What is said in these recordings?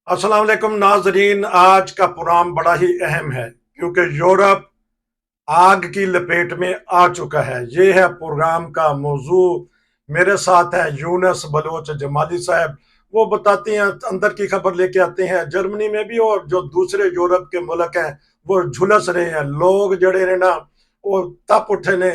अस्सलाम वालेकुम नाजरीन। आज का प्रोग्राम बड़ा ही अहम है क्योंकि यूरोप आग की लपेट में आ चुका है। ये है प्रोग्राम का मौजू। मेरे साथ है यूनस बलोच जमाली साहब। वो बताते हैं, अंदर की खबर लेके आते हैं। जर्मनी में भी और जो दूसरे यूरोप के मुल्क हैं वो झुलस रहे हैं। लोग जड़े ने ना वो तप उठे ने।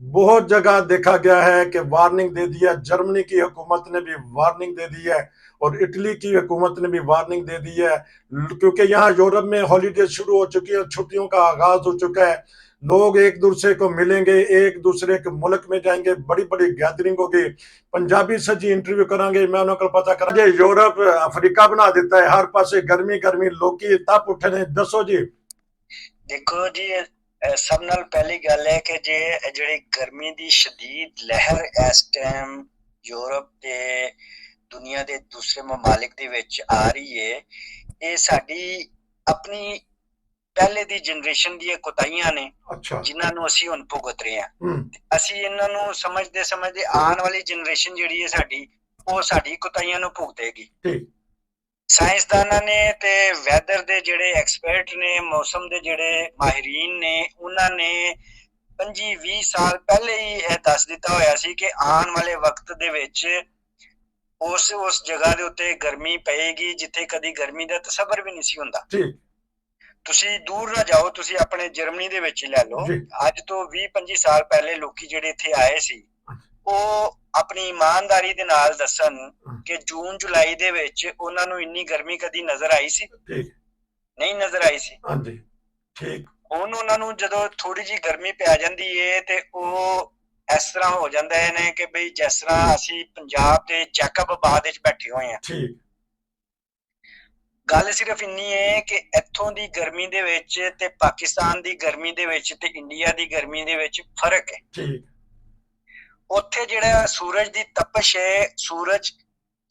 बहुत जगह देखा गया है कि वार्निंग दे दिया। जर्मनी की हुकूमत ने भी वार्निंग दे दी है और इटली की हुकूमत ने भी वार्निंग दे दी है, क्योंकि यहाँ यूरोप में हॉलीडे शुरू हो चुकी है, छुट्टियों का आगाज हो चुका है। लोग एक दूसरे को मिलेंगे, एक दूसरे के मुल्क में जाएंगे, बड़ी बड़ी गैदरिंग होगी। पंजाबी से जी इंटरव्यू करांगे, मैं उन्होंने पता करा यूरोप अफ्रीका बना देता है। हर पासे गर्मी गर्मी, लोग की तप उठे ने। दसो जी। देखो जी, सब नाल पहली गल है कि ਜਿਹੜੀ ਗਰਮੀ ਦੀ ਸ਼ਦੀਦ ਲਹਿਰ ਇਸ ਟਾਈਮ ਯੂਰਪ ਤੇ ਦੁਨੀਆ ਦੇ ਦੂਸਰੇ ਮਮਾਲਿਕ ਦੇ ਵਿੱਚ ਆ ਰਹੀ ਹੈ। ਇਹ ਸਾਡੀ ਆਪਣੀ ਪਹਿਲੇ ਦੀ ਜਨਰੇਸ਼ਨ ਦੀਆਂ ਕੁਤਾਹੀਆਂ ਨੇ, ਜਿਨ੍ਹਾਂ ਨੂੰ ਅਸੀਂ ਹੁਣ ਭੁਗਤ ਰਹੇ ਹਾਂ। ਅਸੀਂ ਇਹਨਾਂ ਨੂੰ ਸਮਝਦੇ ਸਮਝਦੇ ਆਉਣ ਵਾਲੀ ਜਨਰੇਸ਼ਨ ਜਿਹੜੀ ਹੈ ਸਾਡੀ, ਉਹ ਸਾਡੀ ਕੁਤਾਹੀਆਂ ਨੂੰ ਭੁਗਤੇਗੀ। ਸਾਇੰਸਦਾਨਾਂ ਨੇ ਤੇ ਵੈਦਰ ਦੇ ਜਿਹੜੇ ਐਕਸਪਰਟ ਨੇ, ਮੌਸਮ ਦੇ ਜਿਹੜੇ ਮਾਹਿਰੀਨ ਨੇ, ਉਹਨਾਂ ਨੇ 25-20 ਸਾਲ ਪਹਿਲੇ ਹੀ ਇਹ ਦੱਸ ਦਿੱਤਾ ਹੋਇਆ ਸੀ ਕਿ ਆਉਣ ਵਾਲੇ ਵਕਤ ਦੇ ਵਿੱਚ ਉਸ ਜਗ੍ਹਾ ਦੇ ਉੱਤੇ ਗਰਮੀ ਪਏਗੀ ਜਿੱਥੇ ਕਦੀ ਗਰਮੀ ਦਾ ਤਸੱਵਰ ਵੀ ਨਹੀਂ ਸੀ ਹੁੰਦਾ। ਤੁਸੀਂ ਦੂਰ ਨਾ ਜਾਓ, ਤੁਸੀਂ ਆਪਣੇ ਜਰਮਨੀ ਦੇ ਵਿੱਚ ਲੈ ਲਓ। ਅੱਜ ਤੋਂ 20-25 ਸਾਲ ਪਹਿਲੇ ਲੋਕੀ ਜਿਹੜੇ ਇੱਥੇ ਆਏ ਸੀ, ਉਹ ਆਪਣੀ ਇਮਾਨਦਾਰੀ ਦੇ ਨਾਲ ਦੱਸਣ ਕਿ ਜੂਨ ਜੁਲਾਈ ਦੇ ਵਿੱਚ ਉਹਨਾਂ ਨੂੰ ਇੰਨੀ ਗਰਮੀ ਕਦੀ ਨਜ਼ਰ ਆਈ ਸੀ? ਨਹੀਂ ਨਜ਼ਰ ਆਈ ਸੀ। ਹਾਂਜੀ, ਠੀਕ। ਹੁਣ ਉਹਨਾਂ ਨੂੰ ਜਦੋਂ ਥੋੜੀ ਜੀ ਗਰਮੀ ਪੈ ਜਾਂਦੀ ਏ ਤੇ ਉਹ ਇਸ ਤਰ੍ਹਾਂ ਹੋ ਜਾਂਦਾ ਹੈ ਨੇ ਕਿ ਬਈ ਜਿਸ ਤਰ੍ਹਾਂ ਅਸੀਂ ਪੰਜਾਬ ਦੇ ਜੈਕਬਾਬਾਦ ਵਿੱਚ ਬੈਠੇ ਹੋਏ ਆ। ਠੀਕ। ਗੱਲ ਸਿਰਫ ਇੰਨੀ ਹੈ ਕਿ ਇੱਥੋਂ ਦੀ ਗਰਮੀ ਦੇ ਵਿੱਚ ਤੇ ਪਾਕਿਸਤਾਨ ਦੀ ਗਰਮੀ ਦੇ ਵਿੱਚ ਤੇ ਇੰਡੀਆ ਦੀ ਗਰਮੀ ਦੇ ਵਿੱਚ ਫਰਕ ਹੈ। ਠੀਕ। ਉੱਥੇ ਜਿਹੜਾ ਸੂਰਜ ਦੀ ਤਪਸ਼ ਹੈ, ਸੂਰਜ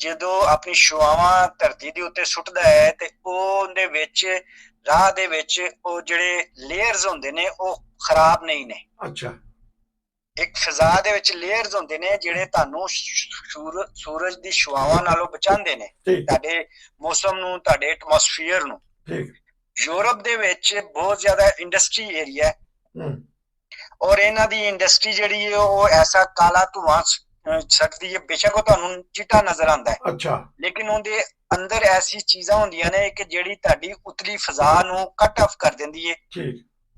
ਜਦੋਂ ਆਪਣੀ ਸ਼ੁਆਵਾਂ ਧਰਤੀ ਦੇ ਉੱਤੇ ਸੁੱਟਦਾ ਹੈ ਤੇ ਉਹਦੇ ਵਿੱਚ ਰਾਹ ਦੇ ਵਿੱਚ ਉਹ ਜਿਹੜੇ ਲੇਅਰਸ ਹੁੰਦੇ ਨੇ ਉਹ ਖਰਾਬ ਨਹੀਂ ਨੇ। ਅੱਛਾ। ਇੱਕ ਫਿਜ਼ਾ ਦੇ ਵਿੱਚ ਲੇਅਰਸ ਹੁੰਦੇ ਨੇ ਜਿਹੜੇ ਤੁਹਾਨੂੰ ਸੂਰਜ ਦੀ ਸ਼ੁਆਵਾਂ ਨਾਲੋਂ ਬਚਾਉਂਦੇ ਨੇ, ਤੁਹਾਡੇ ਮੌਸਮ ਨੂੰ, ਤੁਹਾਡੇ ਐਟਮੋਸਫੀਅਰ ਨੂੰ। ਯੂਰਪ ਦੇ ਵਿੱਚ ਬਹੁਤ ਜ਼ਿਆਦਾ ਇੰਡਸਟਰੀ ਏਰੀਆ ਹੈ ਔਰ ਇਹਨਾਂ ਦੀ ਇੰਡਸਟਰੀ ਜਿਹੜੀ ਹੈ ਉਹ ਐਸਾ ਕਾਲਾ ਧੂਆਂ ਸਕਦੀ ਹੈ। ਬੇਸ਼ੱਕ ਉਹ ਤੁਹਾਨੂੰ ਚਿੱਟਾ ਨਜ਼ਰ ਆਉਂਦਾ ਹੈ, ਅੱਛਾ, ਲੇਕਿਨ ਉਹਦੇ ਅੰਦਰ ਐਸੀ ਚੀਜ਼ਾਂ ਹੁੰਦੀਆਂ ਨੇ ਕਿ ਜਿਹੜੀ ਤੁਹਾਡੀ ਉਤਲੀ ਫਿਜ਼ਾ ਨੂੰ ਕੱਟ ਆਫ ਕਰ ਦਿੰਦੀ ਹੈ।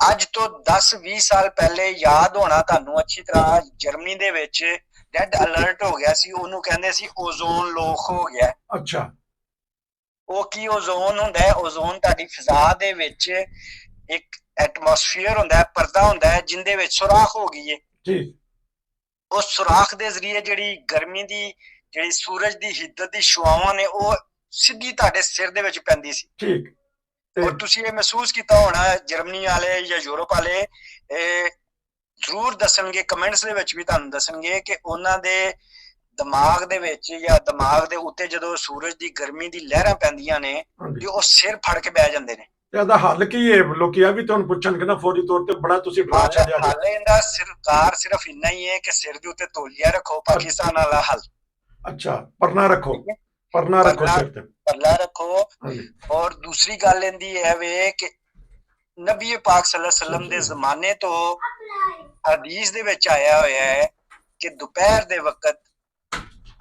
ਅੱਜ ਤੋਂ 10-20 ਸਾਲ ਪਹਿਲੇ ਯਾਦ ਹੋਣਾ ਤੁਹਾਨੂੰ ਅੱਛੀ ਤਰ੍ਹਾਂ, ਜਰਮਨੀ ਦੇ ਵਿੱਚ ਰੈੱਡ ਅਲਰਟ ਹੋ ਗਿਆ ਸੀ। ਉਹਨੂੰ ਕਹਿੰਦੇ ਸੀ ਓਜ਼ੋਨ ਲੋਕ ਹੋ ਗਿਆ। ਅੱਛਾ। ਉਹ ਕੀ ਓਜ਼ੋਨ ਹੁੰਦਾ ਹੈ? ਓਜ਼ੋਨ ਤੁਹਾਡੀ ਫਿਜ਼ਾ ਦੇ ਵਿੱਚ ਇੱਕ ਐਟਮੋਸਫੀਅਰ ਹੁੰਦਾ ਹੈ, ਪਰਦਾ ਹੁੰਦਾ ਹੈ, ਜਿੰਦੇ ਵਿੱਚ ਸੁਰਾਖ ਹੋ ਗਈ ਹੈ। ਠੀਕ। ਉਸ ਸੁਰਾਖ ਦੇ ਜ਼ਰੀਏ ਜਿਹੜੀ ਗਰਮੀ ਦੀ, ਜਿਹੜੀ ਸੂਰਜ ਦੀ ਹਿੱਦਤ ਦੀ ਸ਼ੁਆਵਾਂ ਨੇ, ਉਹ ਸਿੱਧੀ ਤੁਹਾਡੇ ਸਿਰ ਦੇ ਵਿੱਚ ਪੈਂਦੀ ਸੀ। ਠੀਕ। ਔਰ ਤੁਸੀਂ ਇਹ ਮਹਿਸੂਸ ਕੀਤਾ ਹੋਣਾ, ਜਰਮਨੀ ਵਾਲੇ ਜਾਂ ਯੂਰਪ ਵਾਲੇ ਜ਼ਰੂਰ ਦੱਸਣਗੇ, ਕਮੈਂਟਸ ਦੇ ਵਿੱਚ ਵੀ ਤੁਹਾਨੂੰ ਦੱਸਣਗੇ ਕਿ ਉਹਨਾਂ ਦੇ ਦਿਮਾਗ ਦੇ ਵਿੱਚ ਜਾਂ ਦਿਮਾਗ ਦੇ ਉੱਤੇ ਜਦੋਂ ਸੂਰਜ ਦੀ ਗਰਮੀ ਦੀ ਲਹਿਰਾਂ ਪੈਂਦੀਆਂ ਨੇ ਤੇ ਉਹ ਸਿਰ ਫੜ ਕੇ ਬਹਿ ਜਾਂਦੇ ਨੇ। ਇਹਦਾ ਹੱਲ ਕੀ ਹੈ? ਲੋਕੀ ਆ ਵੀ ਤੁਹਾਨੂੰ ਪੁੱਛਣਗੇ ਨਾ ਫੌਰੀ ਤੌਰ ਤੇ, ਬੜਾ ਤੁਸੀਂ ਡਰਾ ਛੱਡਿਆ। ਹੱਲ ਇਹਦਾ ਸਰਕਾਰ ਸਿਰਫ ਇੰਨਾ ਹੀ ਹੈ ਕਿ ਸਿਰ ਦੇ ਉੱਤੇ ਤੌਲੀਆ ਰੱਖੋ, ਪਾਕਿਸਤਾਨ ਵਾਲਾ ਹੱਲ। ਅੱਛਾ, ਪਰਨਾ ਰੱਖੋ, ਪਰਨਾ ਰੱਖੋ ਸਿਰ ਤੇ, ਪਰਨਾ ਰੱਖੋ। ਔਰ ਦੂਸਰੀ ਗੱਲ ਇਹਦੀ ਹੈ ਵੇ ਕਿ ਨਬੀ ਪਾਕ ਸੱਲੱਲਾਹੁ ਅਲੈਹਿ ਵਸੱਲਮ ਦੇ ਜ਼ਮਾਨੇ ਤੋਂ ਹਦੀਸ ਦੇ ਵਿੱਚ ਆਇਆ ਹੋਇਆ ਹੈ ਕਿ ਦੁਪਹਿਰ ਦੇ ਵਕਤ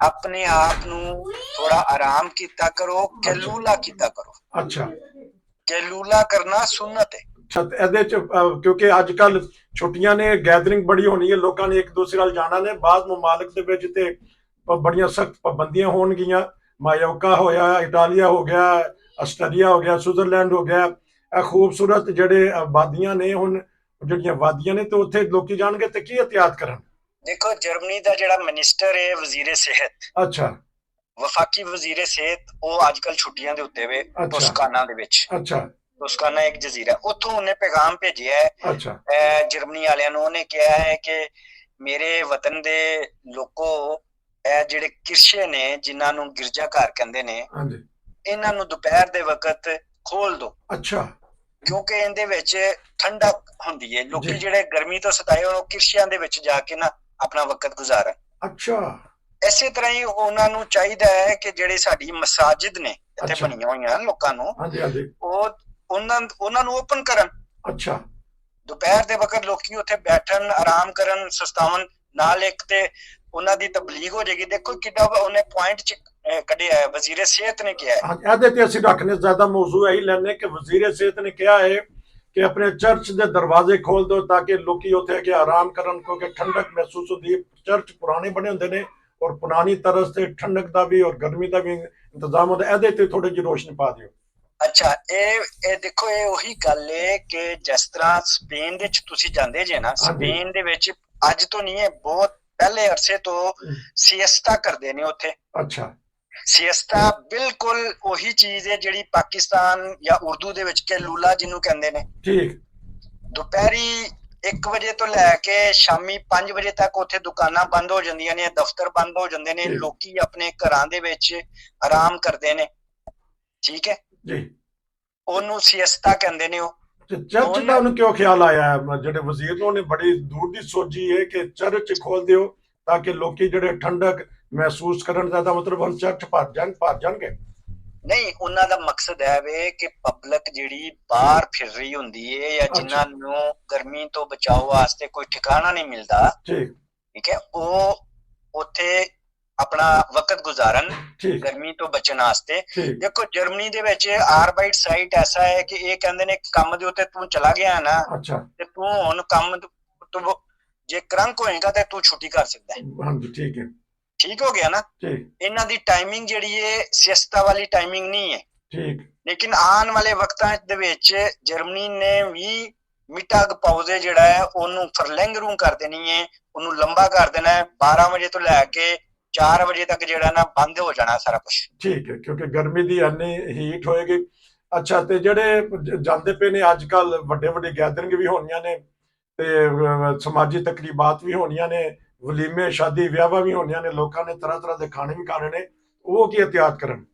ਆਪਣੇ ਆਪ ਨੂੰ ਥੋੜਾ ਆਰਾਮ ਕੀਤਾ ਕਰੋ, ਕੈਲੂਲਾ ਕੀਤਾ ਕਰੋ। ਅੱਛਾ। ਕੈਲੂਲਾ ਕਰਨਾ ਸੁਨਨਤ ਹੈ। ਇਹਦੇ ਚ ਕਿਉਂਕਿ ਅੱਜ ਕੱਲ ਛੁੱਟੀਆਂ ਨੇ, ਗੈਦਰਿੰਗ ਬੜੀ ਹੋਣੀ ਹੈ, ਲੋਕਾਂ ਨੇ ਇੱਕ ਦੂਸਰੇ ਨਾਲ ਜਾਣਾ ਨੇ। ਬਾਅਦ ਮਮਾਲਿਕ ਦੇ ਵਿੱਚ ਤੇ ਬੜੀਆਂ ਸਖਤ ਪਾਬੰਦੀਆਂ ਹੋਣਗੀਆਂ। ਮਾਯੋਰਕਾ ਹੋਇਆ, ਇਟਾਲੀਆ ਹੋ ਗਿਆ, ਆਸਟਰੀਆ ਹੋ ਗਿਆ, ਸਵਿਟਜ਼ਰਲੈਂਡ ਹੋ ਗਿਆ। ਇਹ ਖੂਬਸੂਰਤ ਜਿਹੜੇ ਵਾਦੀਆਂ ਨੇ, ਹੁਣ ਜਿਹੜੀਆਂ ਵਾਦੀਆਂ ਨੇ, ਤੇ ਉੱਥੇ ਲੋਕੀ ਜਾਣਗੇ ਤੇ ਕੀ ਇhtiyat ਕਰਨ? ਦੇਖੋ, ਜਰਮਨੀ ਦਾ ਜਿਹੜਾ ਮਿਨਿਸਟਰ ਹੈ, ਵਜ਼ੀਰ ਸਿਹਤ, ਅੱਛਾ, ਵਫਾਕੀ ਵਜ਼ੀਰ ਸਿਹਤ, ਉਹ ਅੱਜ ਕੱਲ ਛੁੱਟੀਆਂ ਦੇ ਉੱਤੇ ਵੇ ਟੋਸਕਾਨਾ ਦੇ ਵਿੱਚ। ਅੱਛਾ। ਟੋਸਕਾਨਾ ਇੱਕ ਜਜ਼ੀਰਾ, ਉੱਥੋਂ ਉਹਨੇ ਪੈਗਾਮ ਭੇਜਿਆ ਹੈ। ਅੱਛਾ। ਜਰਮਨੀ ਵਾਲਿਆਂ ਨੂੰ ਉਹਨੇ ਕਿਹਾ ਹੈ ਕਿ ਮੇਰੇ ਵਤਨ ਦੇ ਲੋਕੋ, ਇਹ ਜਿਹੜੇ ਕਿਰਸ਼ੇ ਨੇ, ਜਿਨ੍ਹਾਂ ਨੂੰ ਗਿਰਜਾ ਘਰ ਕਹਿੰਦੇ ਨੇ, ਇਹਨਾਂ ਨੂੰ ਦੁਪਹਿਰ ਦੇ ਵਕਤ ਖੋਲ ਦੋ। ਅੱਛਾ। ਕਿਉਂਕਿ ਇਹਦੇ ਵਿੱਚ ਠੰਡਕ ਹੁੰਦੀ ਹੈ। ਲੋਕੀ ਜਿਹੜੇ ਗਰਮੀ ਤੋਂ ਸਤਾਏ ਉਹ ਕਿਰਸ਼ਿਆਂ ਦੇ ਵਿੱਚ ਜਾ ਕੇ ਨਾ ਆਪਣਾ ਵਕਤ ਗੁਜ਼ਾਰਨ। ਅੱਛਾ। ਇਸੇ ਤਰ੍ਹਾਂ ਹੀ ਉਹਨਾਂ ਨੂੰ ਚਾਹੀਦਾ ਹੈ ਕਿ ਜਿਹੜੇ ਸਾਡੀ ਮਸਾਜਿਦ ਨੇ, ਇੱਥੇ ਬਣੀਆਂ ਹੋਈਆਂ ਲੋਕਾਂ ਨੂੰ, ਹਾਂਜੀ ਹਾਂਜੀ, ਉਹਨਾਂ ਨੂੰ ਓਪਨ ਕਰਨ। ਅੱਛਾ, ਦੁਪਹਿਰ ਦੇ ਵਕਤ ਲੋਕੀ ਉੱਥੇ ਬੈਠਣ, ਆਰਾਮ ਕਰਨ, ਸਸਤਾਵਨ। ਨਾਲ ਇੱਕ ਤੇ ਉਹਨਾਂ ਦੀ ਤਬਲੀਗ ਹੋ ਜਾਏਗੀ। ਦੇਖੋ ਕਿੱਡਾ ਉਹਨੇ ਪੁਆਇੰਟ ਚ ਕੱਢਿਆ ਹੈ, ਵਜ਼ੀਰ ਸਿਹਤ ਨੇ ਕਿਹਾ ਹੈ। ਇਹਦੇ ਤੇ ਅਸੀਂ ਰੱਖਣੇ ਜ਼ਿਆਦਾ ਮੌਜੂ ਇਹੀ ਲੈਣੇ ਕਿ ਵਜ਼ੀਰ ਸਿਹਤ ਨੇ ਕਿਹਾ ਹੈ ਕਿ ਆਪਣੇ ਚਰਚ ਦੇ ਦਰਵਾਜ਼ੇ ਖੋਲ ਦਿਓ ਤਾਂ ਕਿ ਲੋਕੀ ਉੱਥੇ ਆ ਕੇ ਆਰਾਮ ਕਰਨ, ਕਿਉਂਕਿ ਠੰਡਕ ਮਹਿਸੂਸ ਹੁੰਦੀ ਹੈ। ਚਰਚ ਪੁਰਾਣੇ ਬਣੇ ਹੁੰਦੇ ਨੇ ਔਰ ਪੁਰਾਣੀ ਤਰ੍ਹਾਂ ਤੇ ਠੰਡਕ ਦਾ ਵੀ ਔਰ ਗਰਮੀ ਦਾ ਵੀ ਇੰਤਜ਼ਾਮ ਹੁੰਦਾ। ਇਹਦੇ ਤੇ ਥੋੜੀ ਜਿਹੀ ਰੋਸ਼ਨੀ ਪਾ ਦਿਓ। ਅੱਛਾ, ਇਹ ਦੇਖੋ, ਇਹ ਉਹੀ ਗੱਲ ਹੈ ਕਿ ਜਿਸ ਤਰ੍ਹਾਂ ਸਪੇਨ ਦੇ ਵਿੱਚ ਤੁਸੀਂ ਜਾਂਦੇ ਜੇ ਨਾ, ਸਪੇਨ ਦੇ ਵਿੱਚ ਅੱਜ ਤੋਂ ਨਹੀਂ ਹੈ, ਬਹੁਤ ਪਹਿਲੇ ਅਰਸੇ ਤੋਂ ਸਿਯਸਤਾ ਕਰਦੇ ਨੇ ਉੱਥੇ। ਅੱਛਾ, ਸਿਯਸਤਾ ਬਿਲਕੁਲ ਉਹੀ ਚੀਜ਼ ਹੈ ਜਿਹੜੀ ਪਾਕਿਸਤਾਨ ਜਾਂ ਉਰਦੂ ਦੇ ਵਿੱਚ ਕਹਿਲੂਲਾ ਜਿਹਨੂੰ ਕਹਿੰਦੇ ਨੇ। ਠੀਕ। ਦੁਪਹਿਰੀ 1 ਵਜੇ ਤੋਂ ਲੈ ਕੇ ਸ਼ਾਮੀ 5 ਵਜੇ ਤੱਕ ਉੱਥੇ ਦੁਕਾਨਾਂ ਬੰਦ ਹੋ ਜਾਂਦੀਆਂ ਨੇ, ਦਫ਼ਤਰ ਬੰਦ ਹੋ ਜਾਂਦੇ ਨੇ, ਲੋਕੀ ਆਪਣੇ ਘਰਾਂ ਦੇ ਵਿੱਚ ਆਰਾਮ ਕਰਦੇ ਨੇ। ਠੀਕ ਹੈ ਜੀ, ਉਹਨੂੰ ਸਿਯਸਤਾ ਕਹਿੰਦੇ ਨੇ। ਉਹ ਚਰਚ ਦਾ ਉਹਨੂੰ ਕਿਉਂ ਖਿਆਲ ਆਇਆ ਹੈ? ਜਿਹੜੇ ਵਜ਼ੀਰ ਨੂੰ, ਉਹਨੇ ਬੜੀ ਦੂਰ ਦੀ ਸੋਚੀ ਹੈ ਕਿ ਚਰਚ ਖੋਲ ਦਿਓ ਤਾਂ ਕਿ ਲੋਕੀ ਜਿਹੜੇ ਠੰਡਕ ਮਹਿਸੂਸ ਕਰਨ। ਦਾ ਮਤਲਬ ਹੁਣ ਚਰਚ ਭਰ ਜਾਣਗੇ। ਨਹੀਂ, ਉਹਨਾਂ ਦਾ ਮਕਸਦ ਹੈ ਵੇ ਕਿ ਪਬਲਿਕ ਜਿਹੜੀ ਬਾਹਰ ਫਿਰ ਰਹੀ ਹੁੰਦੀ ਹੈ ਜਾਂ ਜਿਨ੍ਹਾਂ ਨੂੰ ਗਰਮੀ ਤੋਂ ਬਚਾਓ ਵਾਸਤੇ ਕੋਈ ਠਿਕਾਣਾ ਨਹੀਂ ਮਿਲਦਾ, ਠੀਕ ਹੈ, ਉਹ ਉੱਥੇ ਆਪਣਾ ਵਕਤ ਗੁਜ਼ਾਰਨ ਗਰਮੀ ਤੋਂ ਬਚਣ ਵਾਸਤੇ। ਦੇਖੋ ਜਰਮਨੀ ਦੇ ਵਿੱਚ ਆਰਬਾਈਟ ਸਾਈਟ ਐਸਾ ਹੈ ਕਿ ਇਹ ਕਹਿੰਦੇ ਨੇ ਕੰਮ ਦੇ ਉੱਤੇ ਤੂੰ ਚਲਾ ਗਿਆ ਨਾ ਤੇ ਤੂੰ ਹੁਣ ਕੰਮ ਜੇ ਕਰੰਕ ਹੋਏਗਾ ਤੇ ਤੂੰ ਛੁੱਟੀ ਕਰ ਸਕਦਾ ਹੈ। ਹਾਂਜੀ, ਠੀਕ ਹੈ, ਠੀਕ ਹੋ ਗਿਆ ਨਾ। ਇਹਨਾਂ ਦੀ ਟਾਈਮਿੰਗ ਜਿਹੜੀ ਹੈ ਸਿਯਸਤਾ ਵਾਲੀ ਟਾਈਮਿੰਗ ਨਹੀਂ ਹੈ। ਠੀਕ। ਲੇਕਿਨ ਆਉਣ ਵਾਲੇ ਵਕਤਾਂ ਦੇ ਵਿੱਚ ਜਰਮਨੀ ਨੇ ਵੀ ਮਿਟਾਗ ਪਾਉਜ਼ੇ ਜਿਹੜਾ ਹੈ ਉਹਨੂੰ ਫਰਲੈਂਗਰੂ ਕਰ ਦੇਣੀ ਹੈ, ਉਹਨੂੰ ਲੰਬਾ ਕਰ ਦੇਣਾ ਹੈ। 12 ਵਜੇ ਤੋਂ ਲੈ ਕੇ 4 ਵਜੇ ਤੱਕ ਜਿਹੜਾ ਨਾ ਬੰਦ ਹੋ ਜਾਣਾ ਸਾਰਾ ਕੁਝ। ਠੀਕ ਹੈ, ਕਿਉਂਕਿ ਗਰਮੀ ਦੀ ਇੰਨੀ ਹੀਟ ਹੋਏਗੀ। ਅੱਛਾ, ਤੇ ਜਿਹੜੇ ਜਾਂਦੇ ਪਏ ਨੇ ਅੱਜ ਕੱਲ ਵੱਡੇ ਵੱਡੇ ਗੈਦਰਿੰਗ ਵੀ ਹੋਣੀਆਂ ਨੇ ਤੇ ਸਮਾਜੀ ਤਕਰੀਬਾਤ ਵੀ ਹੋਣੀਆਂ ਨੇ, ਵਲੀਮੇ ਸ਼ਾਦੀ ਵਿਆਹਾਂ ਵੀ ਹੋਣੀਆਂ ਨੇ, ਲੋਕਾਂ ਨੇ ਤਰ੍ਹਾਂ ਤਰ੍ਹਾਂ ਦੇ ਖਾਣੇ ਵੀ ਖਾਣੇ ਨੇ, ਉਹ ਕੀ ਇhtiyat ਕਰਨ?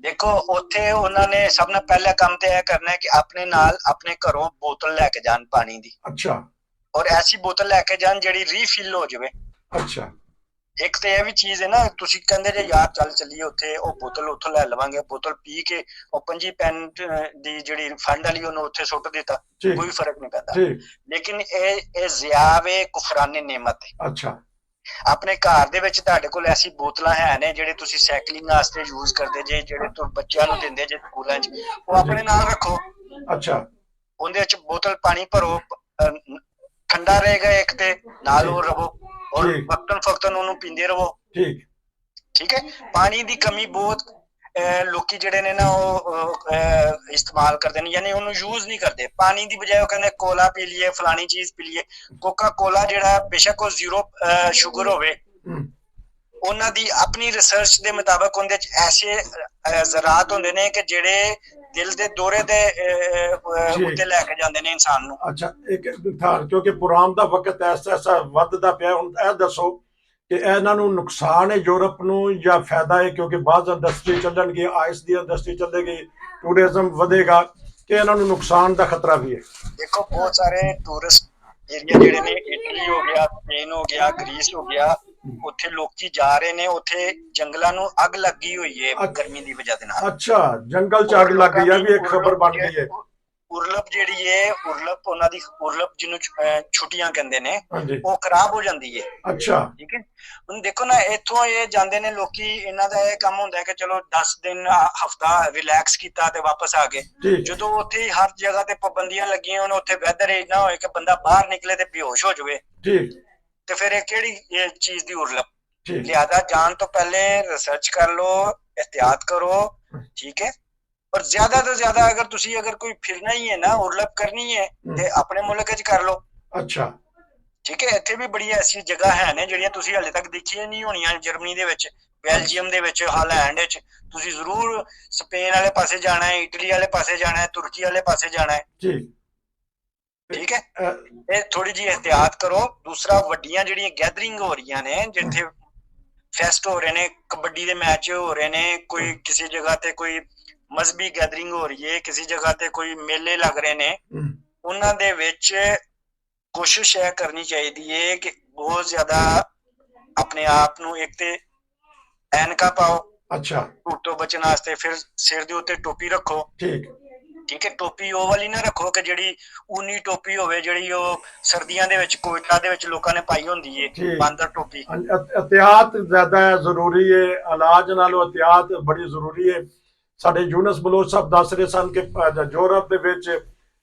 ਦੇਖੋ ਉੱਥੇ ਉਹਨਾਂ ਨੇ ਸਭ ਨਾਲ ਪਹਿਲਾ ਕੰਮ ਤੇ ਇਹ ਕਰਨਾ ਹੈ ਕਿ ਆਪਣੇ ਨਾਲ ਆਪਣੇ ਘਰੋਂ ਬੋਤਲ ਲੈ ਕੇ ਜਾਣ ਪਾਣੀ ਦੀ। ਅੱਛਾ। ਔਰ ਐਸੀ ਬੋਤਲ ਲੈ ਕੇ ਜਾਣ ਜਿਹੜੀ ਰੀਫਿਲ ਹੋ ਜਾਵੇ। ਅੱਛਾ। ਇੱਕ ਤੇ ਇਹ ਵੀ ਚੀਜ਼ ਹੈ ਨਾ, ਤੁਸੀਂ ਕਹਿੰਦੇ ਜੇ ਯਾਰ ਚੱਲ ਚੱਲੀਏ ਉੱਥੇ, ਉਹ ਬੋਤਲ ਉੱਥੋਂ ਲੈ ਲਵਾਂਗੇ, ਬੋਤਲ ਪੀ ਕੇ ਉਹ 25 ਪੈਂਟ ਦੀ ਜਿਹੜੀ ਫੰਡ ਵਾਲੀ ਉਹਨੂੰ ਉੱਥੇ ਸੁੱਟ ਦਿੱਤਾ, ਕੋਈ ਫਰਕ ਨਹੀਂ ਪੈਂਦਾ। ਲੇਕਿਨ ਇਹ ਜ਼ਿਆਵੇ ਕੁਫਰਾਨੇ ਨਿਮਤ ਹੈ। ਅੱਛਾ। ਆਪਣੇ ਘਰ ਦੇ ਵਿੱਚ ਤੁਹਾਡੇ ਕੋਲ ਐਸੀ ਬੋਤਲਾਂ ਹੈ ਨੇ ਜਿਹੜੇ ਤੁਸੀਂ ਸਾਈਕਲਿੰਗ ਵਾਸਤੇ ਯੂਜ਼ ਕਰਦੇ ਜੇ, ਜਿਹੜੇ ਤੁਸੀਂ ਬੱਚਿਆਂ ਨੂੰ ਦਿੰਦੇ ਜੇ ਸਕੂਲਾਂ 'ਚ, ਉਹ ਆਪਣੇ ਨਾਲ ਰੱਖੋ। ਅੱਛਾ। ਉਹਦੇ ਵਿੱਚ ਬੋਤਲ ਪਾਣੀ ਭਰੋ, ਠੰਡਾ ਰਹੇਗਾ ਇੱਕ ਤੇ ਨਾਲ ਉਹ ਰਵੋ, ਔਰ ਵਕਤਨ ਫਕਤਨ ਉਹਨੂੰ ਪੀਂਦੇ ਰਹੋ। ਠੀਕ ਹੈ। ਪਾਣੀ ਦੀ ਕਮੀ ਬਹੁਤ ਲੋਕੀ ਜਿਹੜੇ ਨੇ ਨਾ ਉਹ ਇਸਤੇਮਾਲ ਕਰਦੇ ਨੇ, ਯਾਨੀ ਉਹਨੂੰ ਯੂਜ਼ ਨਹੀਂ ਕਰਦੇ। ਪਾਣੀ ਦੀ ਬਜਾਏ ਉਹ ਕਹਿੰਦੇ ਕੋਲਾ ਪੀ ਲਈਏ, ਫਲਾਣੀ ਚੀਜ਼ ਪੀ ਲਈਏ। ਕੋਕਾ ਕੋਲਾ ਜਿਹੜਾ ਬੇਸ਼ੱਕ ਉਹ 0 ਸ਼ੂਗਰ ਹੋਵੇ, ਉਹਨਾਂ ਦੀ ਆਪਣੀ ਰਿਸਰਚ ਦੇ ਮੁਤਾਬਕ ਉਹਦੇ ਚ ਐਸੇ ਜ਼ਰਾਤ ਹੁੰਦੇ ਨੇ ਕਿ ਜਿਹੜੇ ਦਿਲ ਦੇ ਦੌਰੇ ਦੇ ਉੱਤੇ ਲੈ ਕੇ ਜਾਂਦੇ ਨੇ ਇਨਸਾਨ ਨੂੰ। ਅੱਛਾ, ਇੱਕ ਕਿਉਂਕਿ ਪੁਰਾਣ ਦਾ ਵਕਤ ਐਸਾ ਵੱਧਦਾ ਪਿਆ, ਹੁਣ ਇਹ ਦੱਸੋ ਕਿ ਇਹਨਾਂ ਨੂੰ ਨੁਕਸਾਨ ਹੈ ਯੂਰਪ ਨੂੰ ਜਾਂ ਫਾਇਦਾ ਹੈ? ਕਿਉਂਕਿ ਬਾਅਦ ਇੰਡਸਟਰੀ ਚੱਲਣਗੀ, ਆਇਸ ਦੀ ਇੰਡਸਟਰੀ ਚੱਲੇਗੀ, ਟੂਰਿਜ਼ਮ ਵਧੇਗਾ, ਕਿ ਇਹਨਾਂ ਨੂੰ ਨੁਕਸਾਨ ਦਾ ਖਤਰਾ ਵੀ ਹੈ? ਦੇਖੋ ਬਹੁਤ ਸਾਰੇ ਟੂਰਿਸਟ ਏਰੀਆ ਜਿਹੜੇ ਨੇ, ਇਟਲੀ ਹੋ ਗਿਆ, ਸਪੇਨ ਹੋ ਗਿਆ, ਗ੍ਰੀਸ ਹੋ ਗਿਆ, ਉੱਥੇ ਲੋਕੀ ਜਾ ਰਹੇ ਨੇ। ਉੱਥੇ ਜੰਗਲਾਂ ਨੂੰ ਅੱਗ ਲੱਗੀ ਹੋਈ ਹੈ ਗਰਮੀ ਦੀ ਵਜ੍ਹਾ ਦੇ ਨਾਲ। ਅੱਛਾ, ਜੰਗਲ ਚ ਅੱਗ ਲੱਗ ਗਈ ਹੈ, ਵੀ ਇੱਕ ਖਬਰ ਬਣ ਗਈ ਹੈ। ਉਰਲਪ ਜਿਹੜੀ ਹੈ, ਉਰਲਪ ਉਹਨਾਂ ਦੀ, ਉਰਲਪ ਜਿਹਨੂੰ ਛੁੱਟੀਆਂ ਕਹਿੰਦੇ ਨੇ, ਉਹ ਖਰਾਬ ਹੋ ਜਾਂਦੀ ਹੈ। ਅੱਛਾ। ਠੀਕ ਹੈ। ਹੁਣ ਦੇਖੋ ਨਾ, ਇੱਥੋਂ ਇਹ ਜਾਂਦੇ ਨੇ ਲੋਕੀ, ਇਹਨਾਂ ਦਾ ਇਹ ਕੰਮ ਹੁੰਦਾ ਹੈ ਕਿ ਚਲੋ 10 ਦਿਨ ਹਫਤਾ ਰਿਲੈਕਸ ਕੀਤਾ ਤੇ ਵਾਪਸ ਆ ਗਏ। ਜਦੋਂ ਉੱਥੇ ਹਰ ਜਗ੍ਹਾ ਤੇ ਪਾਬੰਦੀਆਂ ਲੱਗੀਆਂ ਹੋਣ, ਉੱਥੇ ਵੈਦਰ ਇੰਨਾ ਹੋਏ ਕਿ ਬੰਦਾ ਬਾਹਰ ਨਿਕਲੇ ਤੇ ਬੇਹੋਸ਼ ਹੋ ਜਾਵੇ, ਤੇ ਫਿਰ ਇਹ ਕਿਹੜੀ ਚੀਜ਼ ਦੀ ਉਰਲਪ? ਲਿਆਦਾ ਜਾਣ ਤੋਂ ਪਹਿਲੇ ਰਿਸਰਚ ਕਰ ਲੋ, ਇhtiyat ਕਰੋ। ਠੀਕ ਹੈ। ਔਰ ਜ਼ਿਆਦਾ ਤੋਂ ਜ਼ਿਆਦਾ ਅਗਰ ਕੋਈ ਫਿਰਨਾ ਹੀ ਹੈ ਨਾ, ਉਰਲਪ ਕਰਨੀ ਹੈ, ਤੇ ਆਪਣੇ ਮੁਲਕ 'ਚ ਕਰ ਲੋ। ਅੱਛਾ। ਠੀਕ ਹੈ। ਇੱਥੇ ਵੀ ਬੜੀ ਐਸੀ ਜਗ੍ਹਾ ਹੈ ਨੇ ਜਿਹੜੀਆਂ ਤੁਸੀਂ ਹਾਲੇ ਤੱਕ ਦੇਖੀਆਂ ਨਹੀਂ ਹੋਣੀਆਂ। ਜਰਮਨੀ ਦੇ ਵਿੱਚ, ਬੈਲਜੀਅਮ ਦੇ ਵਿੱਚ, ਹਾਲੈਂਡ ਵਿੱਚ। ਤੁਸੀਂ ਜ਼ਰੂਰ ਸਪੇਨ ਵਾਲੇ ਪਾਸੇ ਜਾਣਾ ਹੈ, ਇਟਲੀ ਵਾਲੇ ਪਾਸੇ ਜਾਣਾ ਹੈ, ਤੁਰਕੀ ਵਾਲੇ ਪਾਸੇ ਜਾਣਾ ਹੈ। ਠੀਕ ਹੈ। ਇਹ ਥੋੜੀ ਜਿਹੀ ਇhtiyat ਕਰੋ। ਦੂਸਰਾ, ਵੱਡੀਆਂ ਜਿਹੜੀਆਂ ਗੈਦਰਿੰਗ ਹੋ ਰਹੀਆਂ ਨੇ, ਜਿੱਥੇ ਫੈਸਟ ਹੋ ਰਹੇ ਨੇ, ਕਬੱਡੀ ਦੇ ਮੈਚ ਹੋ ਰਹੇ ਨੇ, ਕੋਈ ਕਿਸੇ ਜਗ੍ਹਾ ਤੇ ਕੋਈ ਮਜ਼ਹਬੀ ਗੈਦਰਿੰਗ ਹੋ ਰਹੀ ਹੈ, ਕਿਸੇ ਜਗ੍ਹਾ ਤੇ ਕੋਈ ਮੇਲੇ ਲੱਗ ਰਹੇ ਨੇ, ਉਹਨਾਂ ਦੇ ਵਿੱਚ ਕੋਸ਼ਿਸ਼ ਇਹ ਕਰਨੀ ਚਾਹੀਦੀ ਹੈ ਕਿ ਬਹੁਤ ਜ਼ਿਆਦਾ ਆਪਣੇ ਆਪ ਨੂੰ, ਇੱਕ ਤੇ ਐਨਕਾਂ ਪਾਓ, अच्छा ਧੁੱਪ ਤੋਂ ਬਚਣ ਵਾਸਤੇ। ਫਿਰ ਸਿਰ ਦੇ ਉੱਤੇ ਟੋਪੀ ਰੱਖੋ। ठीक ਠੀਕ ਹੈ, ਟੋਪੀ ਉਹ ਵਾਲੀ ਨਾ ਰੱਖੋ ਕਿ ਜਿਹੜੀ ਊਨੀ ਟੋਪੀ ਹੋਵੇ, ਜਿਹੜੀ ਉਹ ਸਰਦੀਆਂ ਦੇ ਵਿੱਚ ਕੋਇਟਾ ਦੇ ਵਿੱਚ ਲੋਕਾਂ ਨੇ ਪਾਈ ਹੁੰਦੀ ਏ, ठीक ਬਾਂਦਰ ਟੋਪੀ। एहतियात ज्यादा जरूरी है, इलाज नालों एहतियात बड़ी जरूरी है। ਸਾਡੇ ਯੂਨਸ ਬਲੋਚ ਸਾਹਿਬ ਦੱਸ ਰਹੇ ਸਨ ਕਿ ਯੂਰਪ ਦੇ ਵਿੱਚ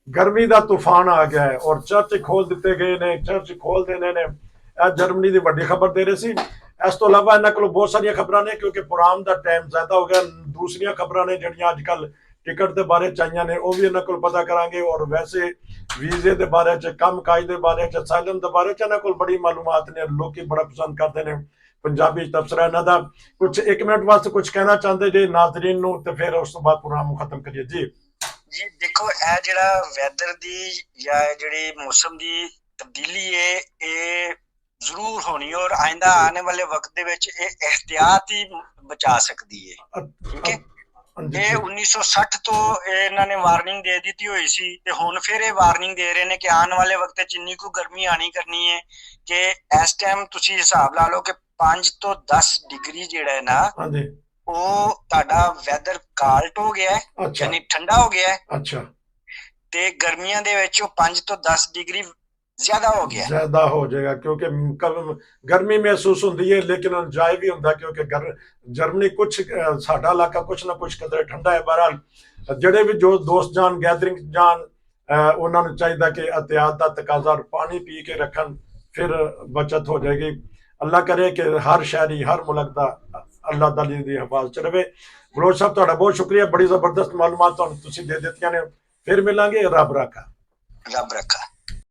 ਗਰਮੀ ਦਾ ਤੂਫਾਨ ਆ ਗਿਆ ਹੈ ਔਰ ਚਰਚ ਖੋਲ ਦਿੱਤੇ ਗਏ ਨੇ, ਚਰਚ ਖੋਲ ਦੇਣੇ ਨੇ। ਇਹ ਜਰਮਨੀ ਦੀ ਵੱਡੀ ਖਬਰ ਦੇ ਰਹੇ ਸੀ। ਇਸ ਤੋਂ ਇਲਾਵਾ ਇਹਨਾਂ ਕੋਲ ਬਹੁਤ ਸਾਰੀਆਂ ਖਬਰਾਂ ਨੇ, ਕਿਉਂਕਿ ਪ੍ਰੋਗਰਾਮ ਦਾ ਟਾਈਮ ਜ਼ਿਆਦਾ ਹੋ ਗਿਆ। ਦੂਸਰੀਆਂ ਖਬਰਾਂ ਨੇ ਜਿਹੜੀਆਂ ਅੱਜ ਕੱਲ ਟਿਕਟ ਦੇ ਬਾਰੇ ਚਾਹੀਆਂ ਨੇ, ਉਹ ਵੀ ਇਹਨਾਂ ਕੋਲ ਪਤਾ ਕਰਾਂਗੇ। ਔਰ ਵੈਸੇ ਵੀਜ਼ੇ ਦੇ ਬਾਰੇ ਚ, ਕੰਮ ਕਾਜ ਦੇ ਬਾਰੇ ਚ, ਅਸਾਈਲਮ ਦੇ ਬਾਰੇ ਚ ਇਹਨਾਂ ਕੋਲ ਬੜੀ ਮਾਲੂਮਾਤ ਨੇ। ਲੋਕੀ ਬੜਾ ਪਸੰਦ ਕਰਦੇ ਨੇ ਪੰਜਾਬੀ ਤਬਸਰਾ ਇਹਨਾਂ ਦਾ। ਕੁਝ 1 ਮਿੰਟ ਵਾਸਤੇ ਕੁਝ ਕਹਿਣਾ ਚਾਹੁੰਦੇ ਜੇ ਨਾਜ਼ਰੀਨ ਨੂੰ, ਤੇ ਫਿਰ ਉਸ ਤੋਂ ਬਾਅਦ ਪ੍ਰੋਗਰਾਮ ਨੂੰ ਖਤਮ ਕਰੀਏ ਜੀ। ਜੀ ਦੇਖੋ, ਇਹ ਜਿਹੜਾ ਵੈਦਰ ਦੀ ਜਾਂ ਜਿਹੜੀ ਮੌਸਮ ਦੀ ਤਬਦੀਲੀ ਹੈ, ਇਹ ਜ਼ਰੂਰ ਹੋਣੀ, ਔਰ ਆਇੰਦਾ ਆने ਵਾਲੇ ਵਕਤ ਦੇ ਵਿੱਚ ਇਹ ਇਹਤਿਆਤ ਹੀ ਬਚਾ ਸਕਦੀ ਹੈ। ਠੀਕ ਹੈ, ਇਹ 1960 ਤੋਂ ਇਹਨਾਂ ਨੇ ਵਾਰਨਿੰਗ ਦੇ ਦਿੱਤੀ ਹੋਈ ਸੀ, ਤੇ ਹੁਣ ਫਿਰ ਇਹ ਵਾਰਨਿੰਗ ਦੇ ਰਹੇ ਨੇ ਕਿ ਆਉਣ ਵਾਲੇ ਵਕਤ 'ਚ ਇੰਨੀ ਕੁ ਗਰਮੀ ਆਣੀ ਕਰਨੀ ਹੈ ਕਿ ਇਸ ਟਾਈਮ ਤੁਸੀਂ ਹਿਸਾਬ ਲਾ ਲਓ ਕਿ 5 ਤੋਂ 10 ਡਿਗਰੀ ਜਿਹੜਾ ਹੈ ਨਾ, ਉਹ ਤੁਹਾਡਾ ਵੈਦਰ ਕਾਲਟ ਹੋ ਗਿਆ ਹੈ, ਯਾਨੀ ਠੰਡਾ ਹੋ ਗਿਆ ਹੈ। ਅੱਛਾ, ਤੇ ਗਰਮੀਆਂ ਦੇ ਵਿੱਚ ਉਹ 5 ਤੋਂ 10 ਡਿਗਰੀ ਜ਼ਿਆਦਾ ਹੋ ਗਿਆ, ਜ਼ਿਆਦਾ ਹੋ ਜਾਏਗਾ, ਕਿਉਂਕਿ ਗਰਮੀ ਮਹਿਸੂਸ ਹੁੰਦੀ ਹੈ ਲੇਕਿਨ ਜਾਇ ਵੀ ਹੁੰਦਾ, ਕਿਉਂਕਿ ਜਰਮਨੀ ਕੁਛ ਸਾਡਾ ਇਲਾਕਾ ਕੁਛ ਨਾ ਕੁਛ ਕਦਰੇ ਠੰਡਾ ਹੈ। ਬਹਰਾਲ ਜਿਹੜੇ ਵੀ ਜੋ ਦੋਸਤ ਜਾਣ, ਗੈਦਰਿੰਗ ਜਾਣ, ਉਹਨਾਂ ਨੂੰ ਚਾਹੀਦਾ ਕਿ ਅਹਤਿਆਤ ਦਾ ਤਕਾਜ਼ਾ, ਪਾਣੀ ਪੀ ਕੇ ਰੱਖਣ, ਫਿਰ ਬਚਤ ਹੋ ਜਾਏਗੀ। ਅੱਲਾ ਕਰੇ ਕਿ ਹਰ ਸ਼ਹਿਰੀ, ਹਰ ਮੁਲਕ ਦਾ ਅੱਲਾ ਤਾਲਾ ਦੀ ਹਿਫਾਜ਼ਤ ਚ ਰਵੇ। ਬਲੋਚ ਸਾਹਿਬ ਤੁਹਾਡਾ ਬਹੁਤ ਸ਼ੁਕਰੀਆ, ਬੜੀ ਜ਼ਬਰਦਸਤ ਮਾਲੂਮਾਤ ਤੁਹਾਨੂੰ ਤੁਸੀਂ ਦੇ ਦਿੱਤੀਆਂ ਨੇ। ਫਿਰ ਮਿਲਾਂਗੇ, ਰੱਬ ਰਾਖਾ। ਰੱਬ ਰੱਖਾ।